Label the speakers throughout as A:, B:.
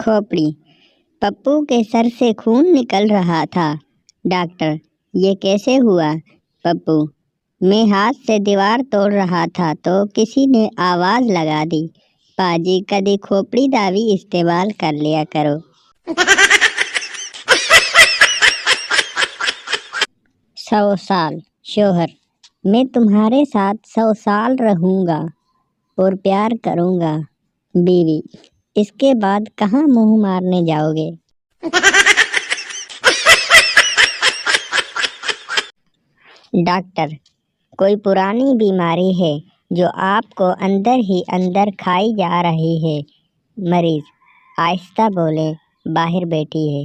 A: खोपड़ी। पप्पू के सर से खून निकल रहा था। डॉक्टर, ये कैसे हुआ? पप्पू, मैं हाथ से दीवार तोड़ रहा था तो किसी ने आवाज़ लगा दी। पाजी कभी खोपड़ी दावी इस्तेमाल कर लिया करो। 100 साल। शोहर, मैं तुम्हारे साथ 100 साल रहूँगा और प्यार करूँगा। बीवी, इसके बाद कहाँ मुँह मारने जाओगे? डॉक्टर, कोई पुरानी बीमारी है जो आपको अंदर ही अंदर खाई जा रही है। मरीज, आहिस्ता बोले, बाहर बैठी है।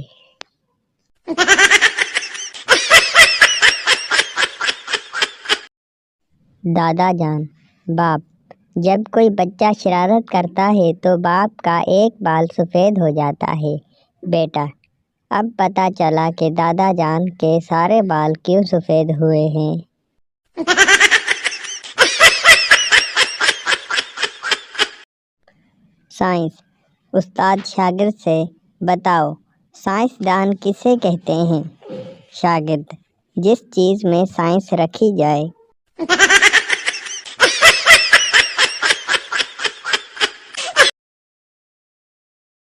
A: दादा जान, बाप, जब कोई बच्चा शरारत करता है तो बाप का एक बाल सफ़ेद हो जाता है। बेटा, अब पता चला कि दादा जान के सारे बाल क्यों सफ़ेद हुए हैं। साइंस। उस्ताद शागिर्द से, बताओ, साइंसदान किसे कहते हैं? शागिर्द, जिस चीज़ में साइंस रखी जाए।